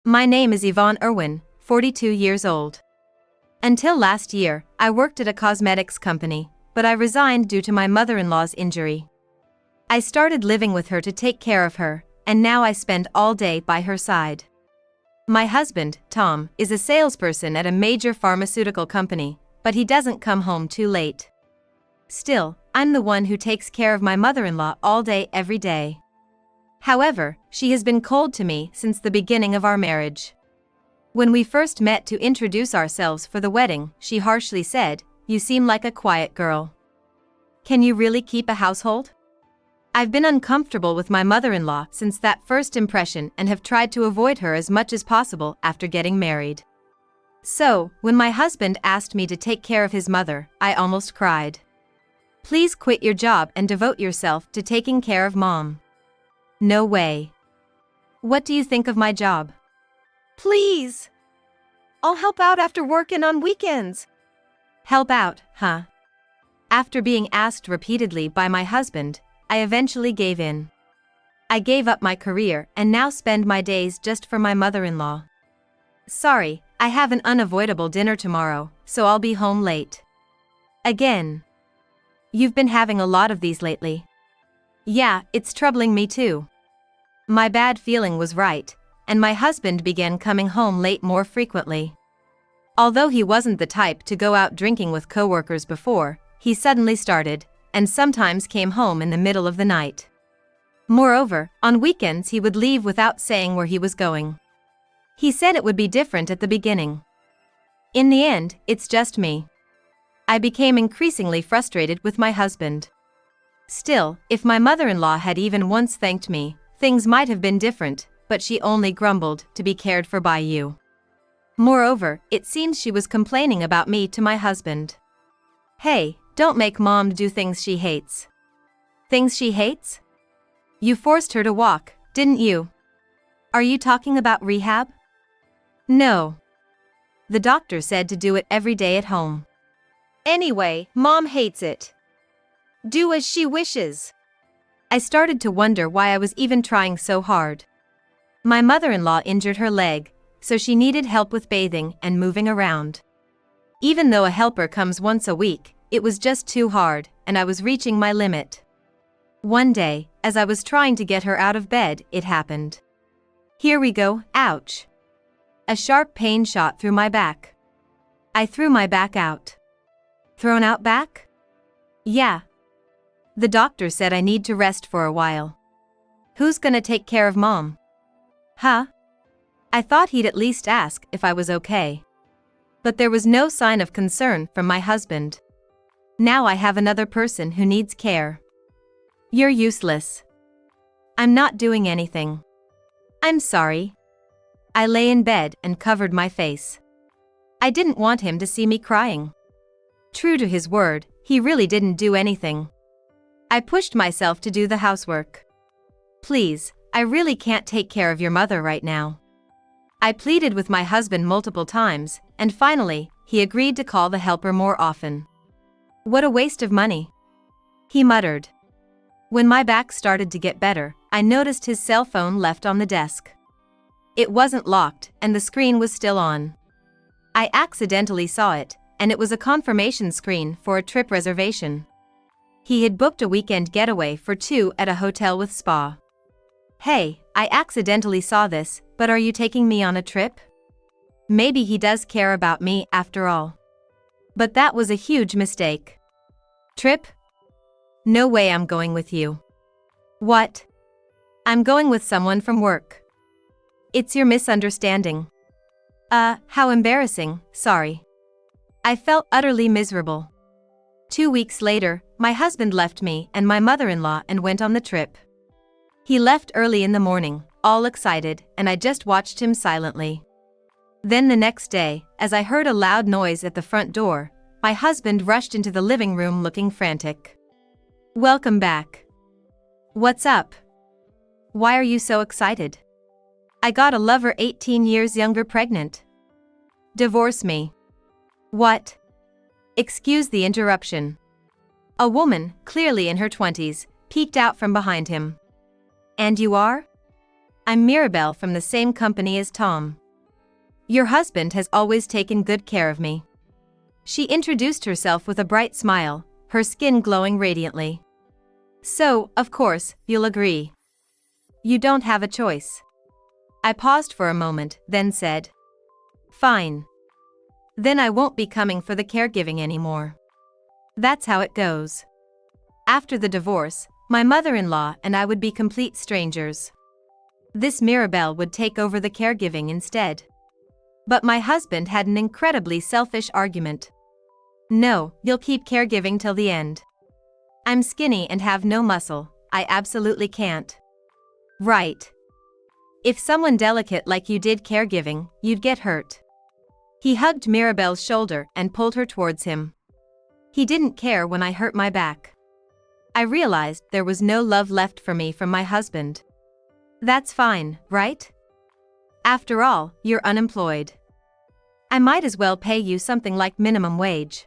My name is Yvonne Irwin, 42 years old. Until last year, I worked at a cosmetics company, but I resigned due to my mother-in-law's injury. I started living with her to take care of her, and now I spend all day by her side. My husband, Tom, is a salesperson at a major pharmaceutical company, but he doesn't come home too late. Still, I'm the one who takes care of my mother-in-law all day every day. However, she has been cold to me since the beginning of our marriage. When we first met to introduce ourselves for the wedding, she harshly said, "You seem like a quiet girl. Can you really keep a household?" I've been uncomfortable with my mother-in-law since that first impression and have tried to avoid her as much as possible after getting married. So, when my husband asked me to take care of his mother, I almost cried. Please quit your job and devote yourself to taking care of mom. No way. What do you think of my job? Please. I'll help out after work and on weekends. Help out, huh? After being asked repeatedly by my husband, I eventually gave in. I gave up my career and now spend my days just for my mother-in-law. Sorry, I have an unavoidable dinner tomorrow, so I'll be home late. Again. You've been having a lot of these lately. Yeah, it's troubling me too. My bad feeling was right, and my husband began coming home late more frequently. Although he wasn't the type to go out drinking with coworkers before, he suddenly started, and sometimes came home in the middle of the night. Moreover, on weekends he would leave without saying where he was going. He said it would be different at the beginning. In the end, it's just me. I became increasingly frustrated with my husband. Still, if my mother-in-law had even once thanked me, things might have been different, but she only grumbled to be cared for by you. Moreover, it seems she was complaining about me to my husband. Hey, don't make mom do things she hates. Things she hates? You forced her to walk, didn't you? Are you talking about rehab? No. The doctor said to do it every day at home. Anyway, mom hates it. Do as she wishes. I started to wonder why I was even trying so hard. My mother-in-law injured her leg, so she needed help with bathing and moving around. Even though a helper comes once a week, it was just too hard, and I was reaching my limit. One day, as I was trying to get her out of bed, it happened. Here we go, ouch. A sharp pain shot through my back. I threw my back out. Thrown out back? Yeah. The doctor said I need to rest for a while. Who's gonna take care of mom? Huh? I thought he'd at least ask if I was okay. But there was no sign of concern from my husband. Now I have another person who needs care. You're useless. I'm not doing anything. I'm sorry. I lay in bed and covered my face. I didn't want him to see me crying. True to his word, he really didn't do anything. I pushed myself to do the housework. Please, I really can't take care of your mother right now. I pleaded with my husband multiple times, and finally, he agreed to call the helper more often. What a waste of money. He muttered. When my back started to get better, I noticed his cell phone left on the desk. It wasn't locked, and the screen was still on. I accidentally saw it, and it was a confirmation screen for a trip reservation. He had booked a weekend getaway for two at a hotel with spa. Hey, I accidentally saw this, but are you taking me on a trip? Maybe he does care about me after all. But that was a huge mistake. Trip? No way I'm going with you. What? I'm going with someone from work. It's your misunderstanding. How embarrassing, sorry. I felt utterly miserable. 2 weeks later, my husband left me and my mother-in-law and went on the trip. He left early in the morning, all excited, and I just watched him silently. Then the next day, as I heard a loud noise at the front door, my husband rushed into the living room looking frantic. Welcome back. What's up? Why are you so excited? I got a lover 18 years younger pregnant. Divorce me. What? Excuse the interruption. A woman, clearly in her 20s, peeked out from behind him. And you are? I'm Mirabelle from the same company as Tom. Your husband has always taken good care of me. She introduced herself with a bright smile, her skin glowing radiantly. So, of course, you'll agree. You don't have a choice. I paused for a moment, then said, Fine. Then I won't be coming for the caregiving anymore. That's how it goes. After the divorce, my mother-in-law and I would be complete strangers. This Mirabelle would take over the caregiving instead. But my husband had an incredibly selfish argument. No, you'll keep caregiving till the end. I'm skinny and have no muscle, I absolutely can't. Right. If someone delicate like you did caregiving, you'd get hurt. He hugged Mirabelle's shoulder and pulled her towards him. He didn't care when I hurt my back. I realized there was no love left for me from my husband. That's fine, right? After all, you're unemployed. I might as well pay you something like minimum wage.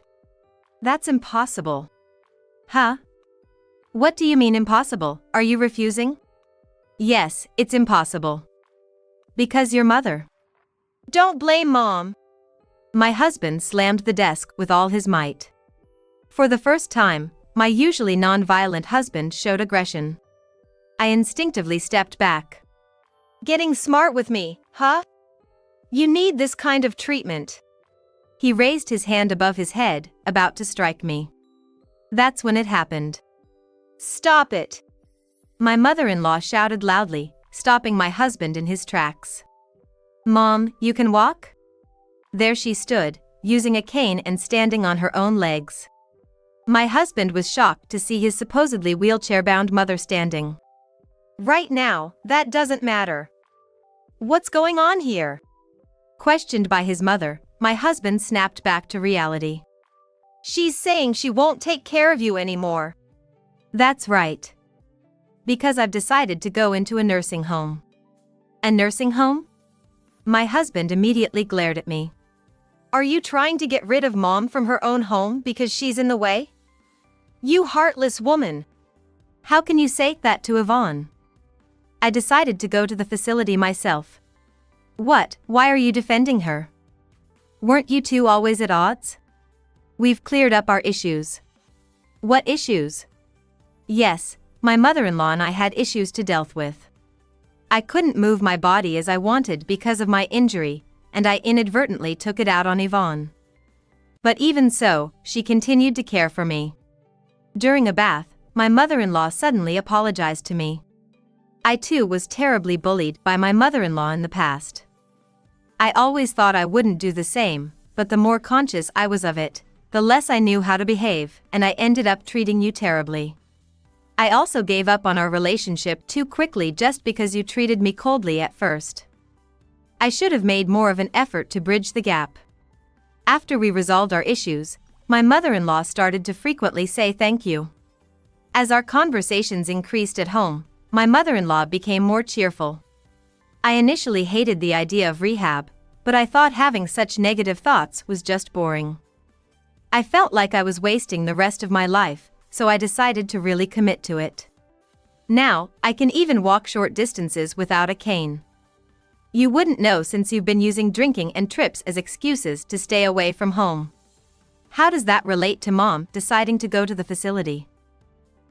That's impossible. Huh? What do you mean impossible? Are you refusing? Yes, it's impossible. Because your mother. Don't blame Mom. My husband slammed the desk with all his might. For the first time, my usually non-violent husband showed aggression. I instinctively stepped back. Getting smart with me, huh? You need this kind of treatment. He raised his hand above his head, about to strike me. That's when it happened. Stop it! My mother-in-law shouted loudly, stopping my husband in his tracks. Mom, you can walk? There she stood, using a cane and standing on her own legs. My husband was shocked to see his supposedly wheelchair-bound mother standing. Right now, that doesn't matter. What's going on here? Questioned by his mother, my husband snapped back to reality. She's saying she won't take care of you anymore. That's right. Because I've decided to go into a nursing home. A nursing home? My husband immediately glared at me. Are you trying to get rid of Mom from her own home because she's in the way? You heartless woman. How can you say that to Yvonne? I decided to go to the facility myself. What? Why are you defending her? Weren't you two always at odds? We've cleared up our issues. What issues? Yes, my mother-in-law and I had issues to deal with. I couldn't move my body as I wanted because of my injury, and I inadvertently took it out on Yvonne. But even so, she continued to care for me. During a bath, my mother-in-law suddenly apologized to me. I too was terribly bullied by my mother-in-law in the past. I always thought I wouldn't do the same, but the more conscious I was of it, the less I knew how to behave, and I ended up treating you terribly. I also gave up on our relationship too quickly just because you treated me coldly at first. I should have made more of an effort to bridge the gap. After we resolved our issues, my mother-in-law started to frequently say thank you. As our conversations increased at home, my mother-in-law became more cheerful. I initially hated the idea of rehab, but I thought having such negative thoughts was just boring. I felt like I was wasting the rest of my life, so I decided to really commit to it. Now, I can even walk short distances without a cane. You wouldn't know since you've been using drinking and trips as excuses to stay away from home. How does that relate to Mom deciding to go to the facility?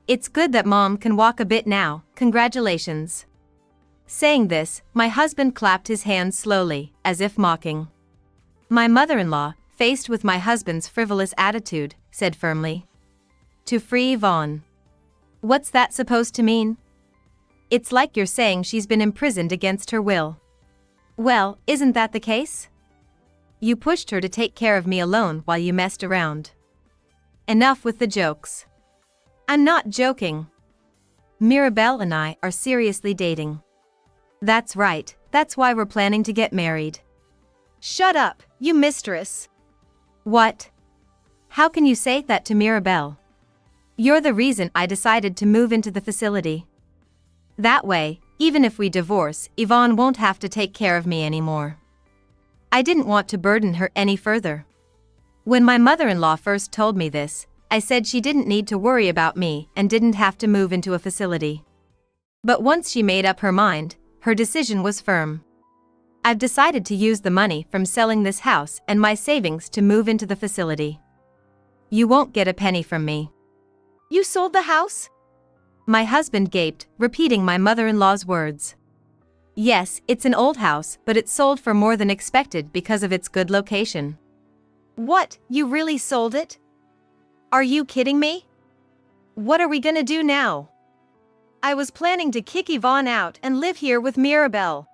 It's good that Mom can walk a bit now, congratulations. Saying this, my husband clapped his hands slowly, as if mocking. My mother-in-law, faced with my husband's frivolous attitude, said firmly, "To free Yvonne." What's that supposed to mean? It's like you're saying she's been imprisoned against her will. Well, isn't that the case? You pushed her to take care of me alone while you messed around. Enough with the jokes. I'm not joking. Mirabelle and I are seriously dating. That's right, that's why we're planning to get married. Shut up, you mistress. What? How can you say that to Mirabelle? You're the reason I decided to move into the facility. That way, even if we divorce, Yvonne won't have to take care of me anymore. I didn't want to burden her any further. When my mother-in-law first told me this, I said she didn't need to worry about me and didn't have to move into a facility. But once she made up her mind, her decision was firm. I've decided to use the money from selling this house and my savings to move into the facility. You won't get a penny from me. You sold the house? My husband gaped, repeating my mother-in-law's words. Yes, it's an old house, but it sold for more than expected because of its good location. What, you really sold it? Are you kidding me? What are we gonna do now? I was planning to kick Yvonne out and live here with Mirabelle.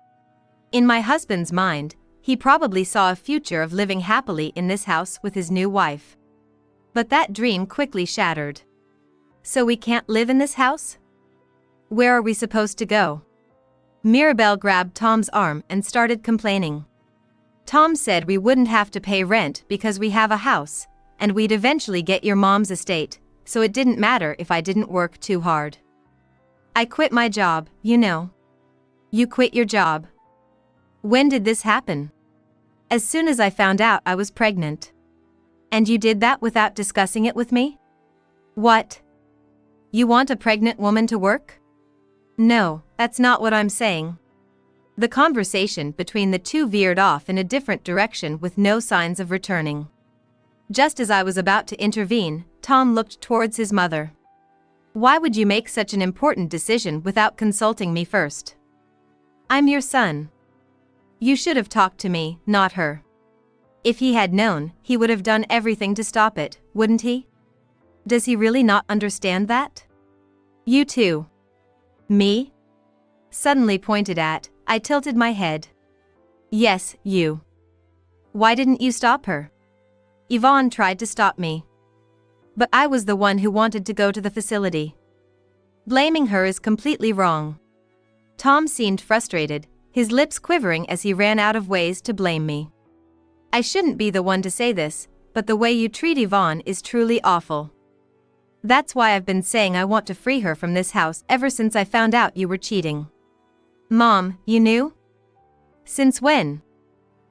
In my husband's mind, he probably saw a future of living happily in this house with his new wife. But that dream quickly shattered. So we can't live in this house? Where are we supposed to go? Mirabelle grabbed Tom's arm and started complaining. Tom said we wouldn't have to pay rent because we have a house, and we'd eventually get your mom's estate, so it didn't matter if I didn't work too hard. I quit my job, you know. You quit your job. When did this happen? As soon as I found out I was pregnant. And you did that without discussing it with me? What? You want a pregnant woman to work? No, that's not what I'm saying. The conversation between the two veered off in a different direction with no signs of returning. Just as I was about to intervene, Tom looked towards his mother. Why would you make such an important decision without consulting me first? I'm your son. You should have talked to me, not her. If he had known, he would have done everything to stop it, wouldn't he? Does he really not understand that? You too. Me? Suddenly pointed at, I tilted my head. Yes, you. Why didn't you stop her? Yvonne tried to stop me. But I was the one who wanted to go to the facility. Blaming her is completely wrong. Tom seemed frustrated, his lips quivering as he ran out of ways to blame me. I shouldn't be the one to say this, but the way you treat Yvonne is truly awful. That's why I've been saying I want to free her from this house ever since I found out you were cheating. Mom, you knew? Since when?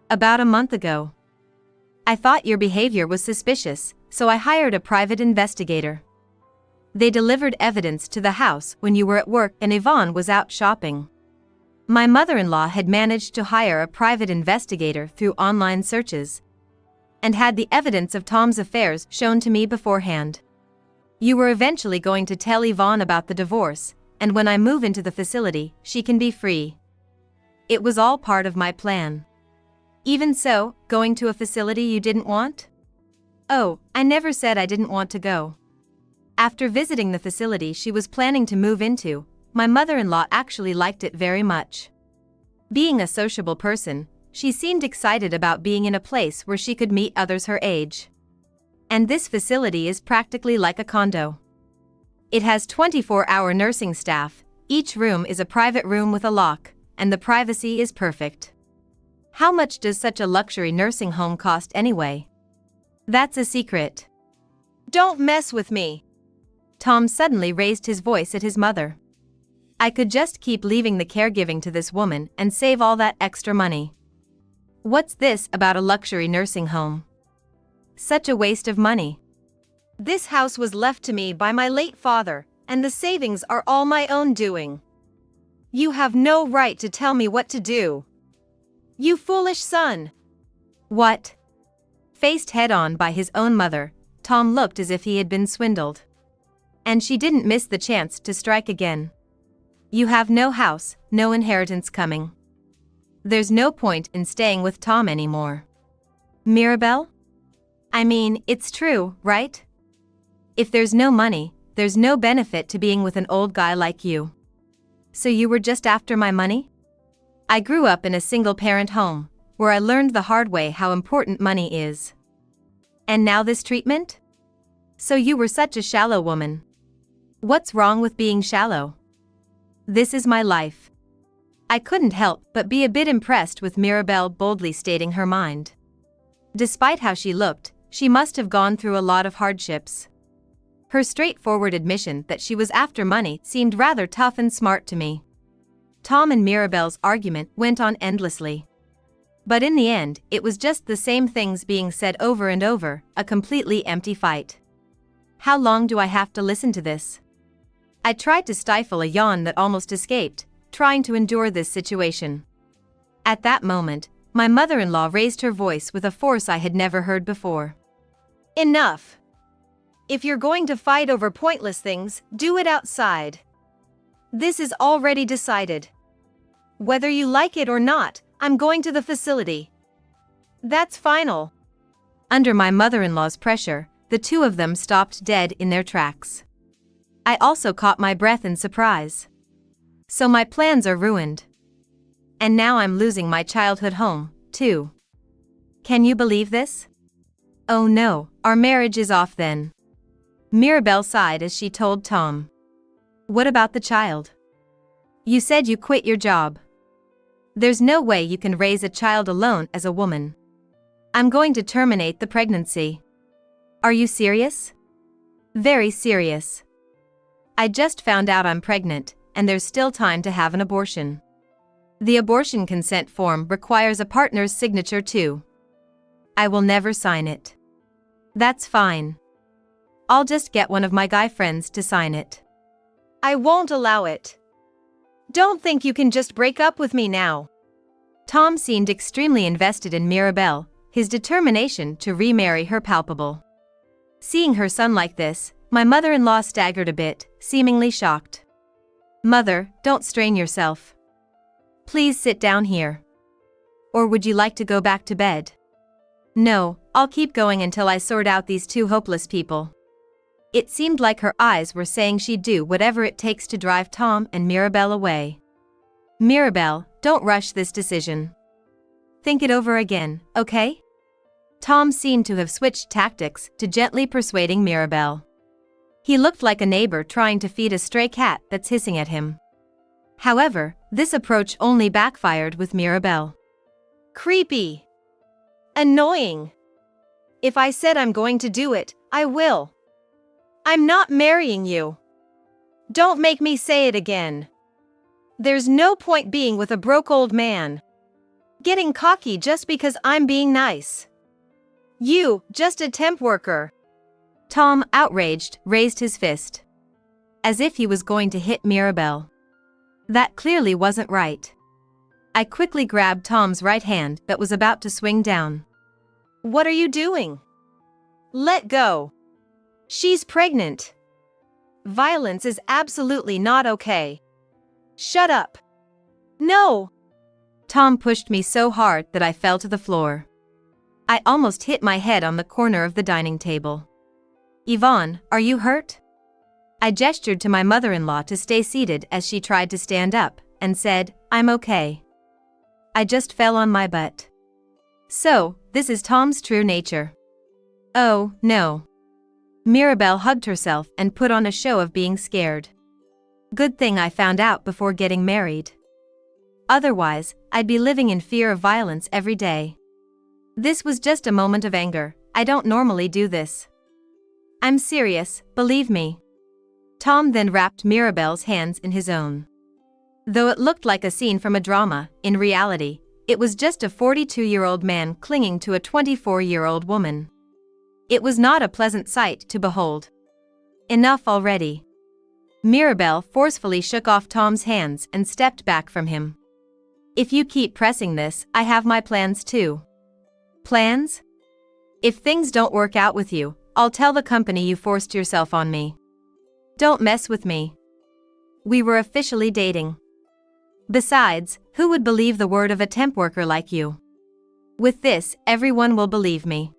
About a month ago. I thought your behavior was suspicious, so I hired a private investigator. They delivered evidence to the house when you were at work and Yvonne was out shopping. My mother-in-law had managed to hire a private investigator through online searches and had the evidence of Tom's affairs shown to me beforehand. You were eventually going to tell Yvonne about the divorce, and when I move into the facility, she can be free. It was all part of my plan. Even so, going to a facility you didn't want? Oh, I never said I didn't want to go. After visiting the facility she was planning to move into, my mother-in-law actually liked it very much. Being a sociable person, she seemed excited about being in a place where she could meet others her age. And this facility is practically like a condo. It has 24-hour nursing staff, each room is a private room with a lock, and the privacy is perfect. How much does such a luxury nursing home cost anyway? That's a secret. Don't mess with me. Tom suddenly raised his voice at his mother. I could just keep leaving the caregiving to this woman and save all that extra money. What's this about a luxury nursing home? Such a waste of money. This house was left to me by my late father, and the savings are all my own doing. You have no right to tell me what to do. You foolish son. What? Faced head-on by his own mother, Tom looked as if he had been swindled. And she didn't miss the chance to strike again. You have no house, no inheritance coming. There's no point in staying with Tom anymore. Mirabelle? I mean, it's true, right? If there's no money, there's no benefit to being with an old guy like you. So you were just after my money? I grew up in a single-parent home, where I learned the hard way how important money is. And now this treatment? So you were such a shallow woman. What's wrong with being shallow? This is my life. I couldn't help but be a bit impressed with Mirabelle boldly stating her mind. Despite how she looked, she must have gone through a lot of hardships. Her straightforward admission that she was after money seemed rather tough and smart to me. Tom and Mirabelle's argument went on endlessly. But in the end, it was just the same things being said over and over, a completely empty fight. How long do I have to listen to this? I tried to stifle a yawn that almost escaped, trying to endure this situation. At that moment, my mother-in-law raised her voice with a force I had never heard before. Enough. If you're going to fight over pointless things, do it outside. This is already decided. Whether you like it or not, I'm going to the facility. That's final. Under my mother-in-law's pressure, the two of them stopped dead in their tracks. I also caught my breath in surprise. So my plans are ruined. And now I'm losing my childhood home, too. Can you believe this? Oh no, our marriage is off then. Mirabelle sighed as she told Tom. What about the child? You said you quit your job. There's no way you can raise a child alone as a woman. I'm going to terminate the pregnancy. Are you serious? Very serious. I just found out I'm pregnant, and there's still time to have an abortion. The abortion consent form requires a partner's signature too. I will never sign it. That's fine. I'll just get one of my guy friends to sign it. I won't allow it. Don't think you can just break up with me now. Tom seemed extremely invested in Mirabelle, his determination to remarry her palpable. Seeing her son like this, my mother-in-law staggered a bit, seemingly shocked. Mother, don't strain yourself. Please sit down here. Or would you like to go back to bed? No, I'll keep going until I sort out these two hopeless people. It seemed like her eyes were saying she'd do whatever it takes to drive Tom and Mirabelle away. Mirabelle, don't rush this decision. Think it over again, okay? Tom seemed to have switched tactics to gently persuading Mirabelle. He looked like a neighbor trying to feed a stray cat that's hissing at him. However, this approach only backfired with Mirabelle. Creepy. Annoying. If I said I'm going to do it, I will. I'm not marrying you. Don't make me say it again. There's no point being with a broke old man. Getting cocky just because I'm being nice. You, just a temp worker. Tom, outraged, raised his fist. As if he was going to hit Mirabelle. That clearly wasn't right. I quickly grabbed Tom's right hand that was about to swing down. What are you doing? Let go. She's pregnant. Violence is absolutely not okay. Shut up. No. Tom pushed me so hard that I fell to the floor. I almost hit my head on the corner of the dining table. Yvonne, are you hurt? I gestured to my mother-in-law to stay seated as she tried to stand up, and said, I'm okay. I just fell on my butt. So, this is Tom's true nature. Oh, no. Mirabelle hugged herself and put on a show of being scared. Good thing I found out before getting married. Otherwise, I'd be living in fear of violence every day. This was just a moment of anger. I don't normally do this. I'm serious, believe me. Tom then wrapped Mirabelle's hands in his own. Though it looked like a scene from a drama, in reality, it was just a 42-year-old man clinging to a 24-year-old woman. It was not a pleasant sight to behold. Enough already. Mirabelle forcefully shook off Tom's hands and stepped back from him. If you keep pressing this, I have my plans too. Plans? If things don't work out with you, I'll tell the company you forced yourself on me. Don't mess with me. We were officially dating. Besides, who would believe the word of a temp worker like you? With this, everyone will believe me.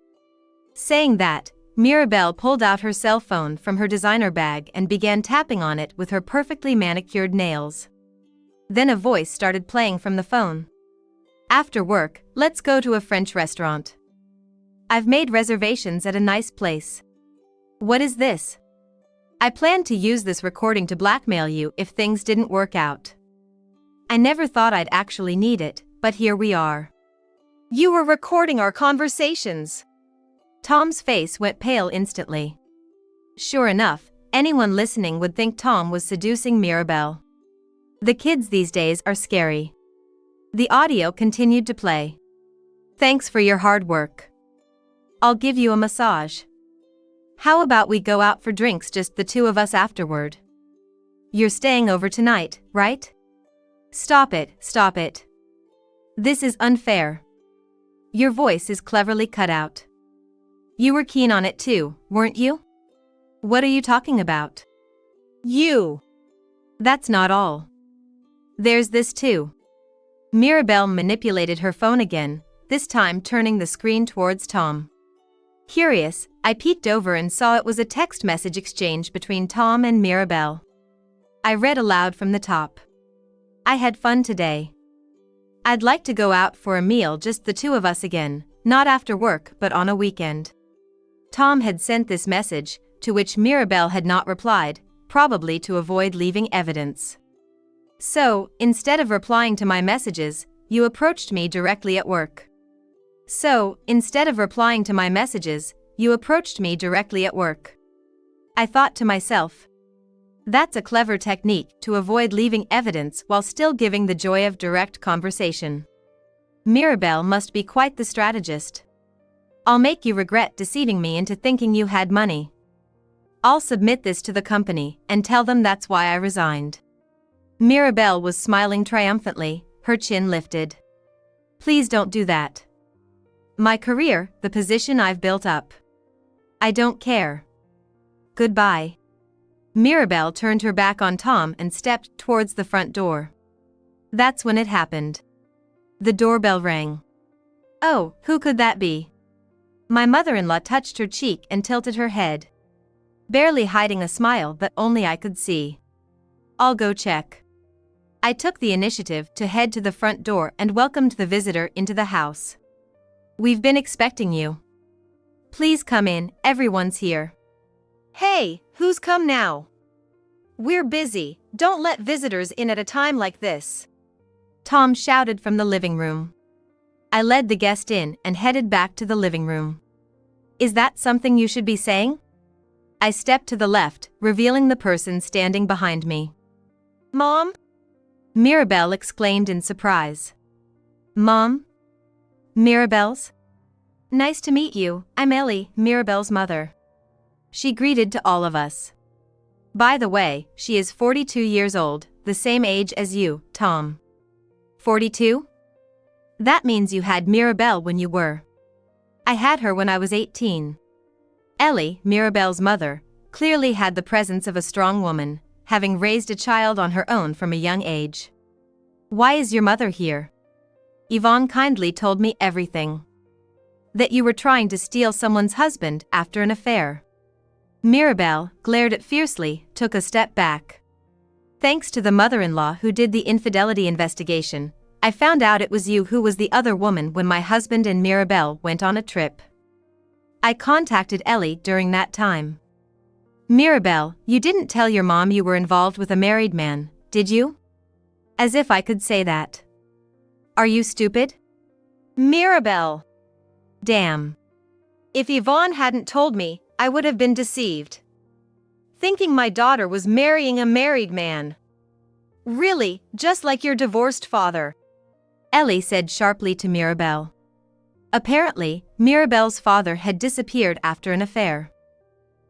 Saying that, Mirabelle pulled out her cell phone from her designer bag and began tapping on it with her perfectly manicured nails. Then a voice started playing from the phone. After work, let's go to a French restaurant. I've made reservations at a nice place. What is this? I planned to use this recording to blackmail you if things didn't work out. I never thought I'd actually need it, but here we are. You were recording our conversations. Tom's face went pale instantly. Sure enough, anyone listening would think Tom was seducing Mirabelle. The kids these days are scary. The audio continued to play. Thanks for your hard work. I'll give you a massage. How about we go out for drinks, just the two of us afterward? You're staying over tonight, right? Stop it, stop it. This is unfair. Your voice is cleverly cut out. You were keen on it too, weren't you? What are you talking about? You. That's not all. There's this too. Mirabelle manipulated her phone again, this time turning the screen towards Tom. Curious, I peeked over and saw it was a text message exchange between Tom and Mirabelle. I read aloud from the top. I had fun today. I'd like to go out for a meal, just the two of us again, not after work but on a weekend. Tom had sent this message, to which Mirabelle had not replied, probably to avoid leaving evidence. So, instead of replying to my messages, you approached me directly at work. I thought to myself, that's a clever technique to avoid leaving evidence while still giving the joy of direct conversation. Mirabelle must be quite the strategist. I'll make you regret deceiving me into thinking you had money. I'll submit this to the company and tell them that's why I resigned. Mirabelle was smiling triumphantly, her chin lifted. Please don't do that. My career, the position I've built up. I don't care. Goodbye. Mirabelle turned her back on Tom and stepped towards the front door. That's when it happened. The doorbell rang. Oh, who could that be? My mother-in-law touched her cheek and tilted her head, barely hiding a smile that only I could see. I'll go check. I took the initiative to head to the front door and welcomed the visitor into the house. We've been expecting you. Please come in, everyone's here. Hey, who's come now? We're busy, don't let visitors in at a time like this. Tom shouted from the living room. I led the guest in and headed back to the living room. Is that something you should be saying? I stepped to the left, revealing the person standing behind me. Mom? Mirabelle exclaimed in surprise. Mom? Mirabelle's? Nice to meet you, I'm Ellie, Mirabelle's mother. She greeted to all of us. By the way, she is 42 years old, the same age as you, Tom. 42? That means you had Mirabelle when you were. I had her when I was 18. Ellie, Mirabelle's mother, clearly had the presence of a strong woman, having raised a child on her own from a young age. Why is your mother here? Yvonne kindly told me everything. That you were trying to steal someone's husband after an affair. Mirabelle glared at fiercely, took a step back. Thanks to the mother-in-law who did the infidelity investigation, I found out it was you who was the other woman when my husband and Mirabelle went on a trip. I contacted Ellie during that time. Mirabelle, you didn't tell your mom you were involved with a married man, did you? As if I could say that. Are you stupid? Mirabelle. Damn. If Yvonne hadn't told me, I would have been deceived. Thinking my daughter was marrying a married man. Really, just like your divorced father. Ellie said sharply to Mirabelle. Apparently, Mirabelle's father had disappeared after an affair.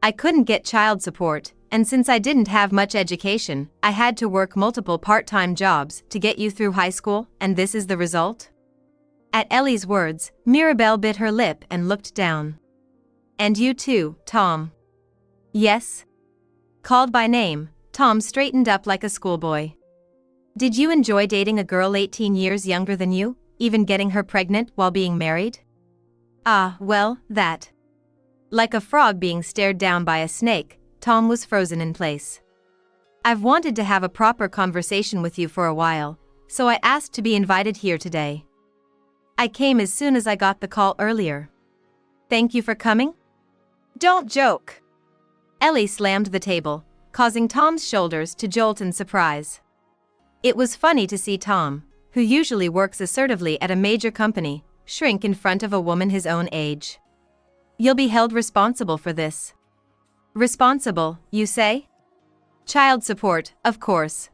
I couldn't get child support, and since I didn't have much education, I had to work multiple part-time jobs to get you through high school, and this is the result? At Ellie's words, Mirabelle bit her lip and looked down. And you too, Tom. Yes? Called by name, Tom straightened up like a schoolboy. Did you enjoy dating a girl 18 years younger than you, even getting her pregnant while being married? Ah, well, that. Like a frog being stared down by a snake, Tom was frozen in place. I've wanted to have a proper conversation with you for a while, so I asked to be invited here today. I came as soon as I got the call earlier. Thank you for coming? Don't joke. Ellie slammed the table, causing Tom's shoulders to jolt in surprise. It was funny to see Tom, who usually works assertively at a major company, shrink in front of a woman his own age. You'll be held responsible for this. Responsible, you say? Child support, of course.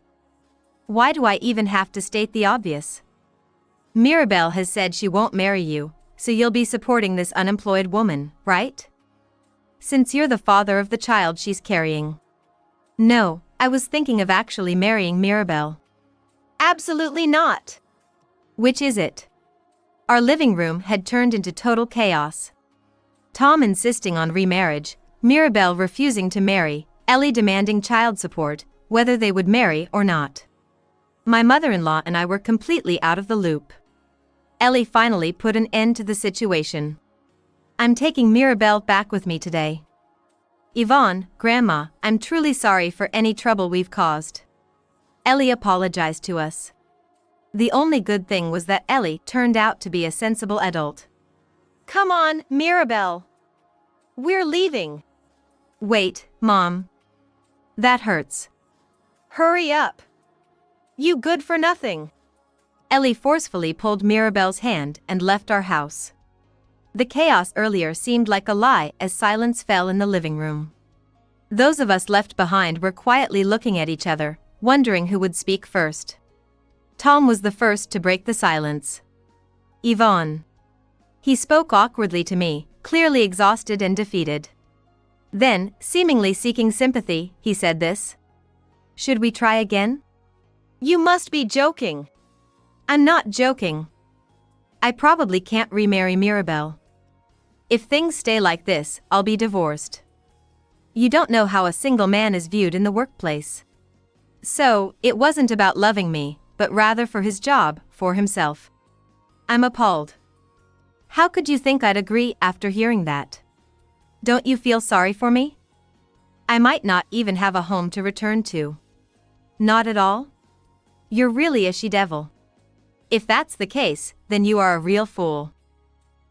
Why do I even have to state the obvious? Mirabelle has said she won't marry you, so you'll be supporting this unemployed woman, right? Since you're the father of the child she's carrying. No, I was thinking of actually marrying Mirabelle. Absolutely not. Which is it? Our living room had turned into total chaos. Tom insisting on remarriage, Mirabelle refusing to marry, Ellie demanding child support, whether they would marry or not. My mother-in-law and I were completely out of the loop. Ellie finally put an end to the situation. I'm taking Mirabelle back with me today. Yvonne, Grandma, I'm truly sorry for any trouble we've caused. Ellie apologized to us. The only good thing was that Ellie turned out to be a sensible adult. Come on, Mirabelle. We're leaving. Wait, Mom. That hurts. Hurry up. You good for nothing. Ellie forcefully pulled Mirabelle's hand and left our house. The chaos earlier seemed like a lie as silence fell in the living room. Those of us left behind were quietly looking at each other, wondering who would speak first. Tom was the first to break the silence. Yvonne. He spoke awkwardly to me, clearly exhausted and defeated. Then, seemingly seeking sympathy, he said this. Should we try again? You must be joking. I'm not joking. I probably can't remarry Mirabelle. If things stay like this, I'll be divorced. You don't know how a single man is viewed in the workplace. So, it wasn't about loving me, but rather for his job, for himself. I'm appalled. How could you think I'd agree after hearing that? Don't you feel sorry for me? I might not even have a home to return to. Not at all? You're really a she-devil. If that's the case, then you are a real fool.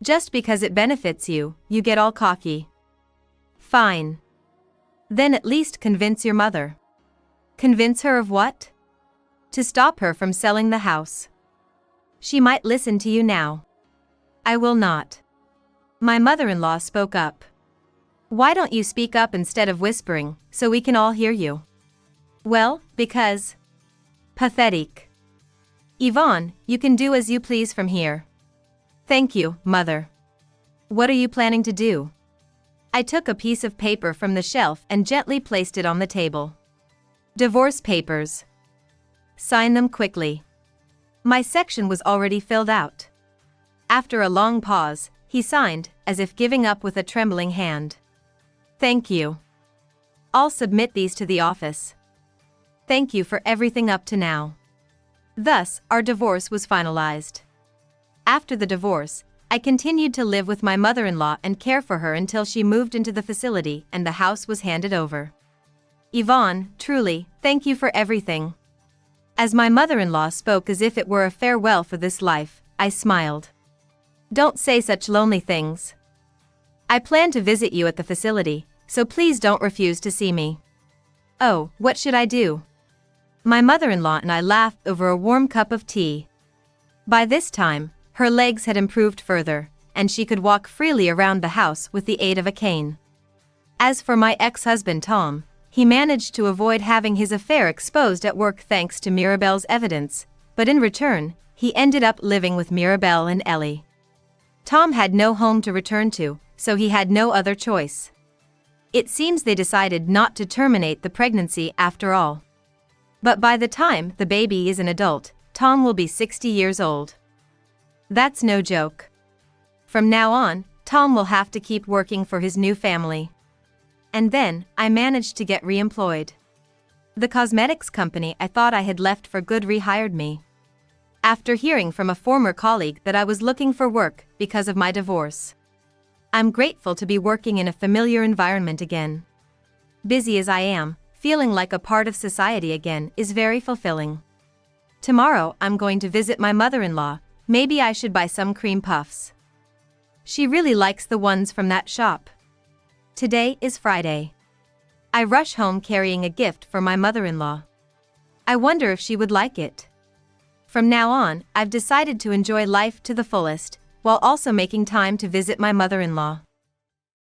Just because it benefits you, you get all cocky. Fine. Then at least convince your mother. Convince her of what? To stop her from selling the house. She might listen to you now. I will not. My mother-in-law spoke up. Why don't you speak up instead of whispering, so we can all hear you? Well, because... Pathetic. Yvonne, you can do as you please from here. Thank you, Mother. What are you planning to do? I took a piece of paper from the shelf and gently placed it on the table. Divorce papers. Sign them quickly. My section was already filled out. After a long pause, he signed, as if giving up with a trembling hand. Thank you. I'll submit these to the office. Thank you for everything up to now. Thus, our divorce was finalized. After the divorce, I continued to live with my mother-in-law and care for her until she moved into the facility and the house was handed over. Yvonne, truly, thank you for everything. As my mother-in-law spoke as if it were a farewell for this life, I smiled. Don't say such lonely things. I plan to visit you at the facility, so please don't refuse to see me. Oh, what should I do? My mother-in-law and I laughed over a warm cup of tea. By this time, her legs had improved further, and she could walk freely around the house with the aid of a cane. As for my ex-husband Tom, he managed to avoid having his affair exposed at work thanks to Mirabelle's evidence, but in return, he ended up living with Mirabelle and Ellie. Tom had no home to return to, so he had no other choice. It seems they decided not to terminate the pregnancy after all. But by the time the baby is an adult, Tom will be 60 years old. That's no joke. From now on, Tom will have to keep working for his new family. And then, I managed to get re-employed. The cosmetics company I thought I had left for good rehired me. After hearing from a former colleague that I was looking for work because of my divorce. I'm grateful to be working in a familiar environment again. Busy as I am, feeling like a part of society again is very fulfilling. Tomorrow I'm going to visit my mother-in-law, maybe I should buy some cream puffs. She really likes the ones from that shop. Today is Friday. I rush home carrying a gift for my mother-in-law. I wonder if she would like it. From now on, I've decided to enjoy life to the fullest, while also making time to visit my mother-in-law.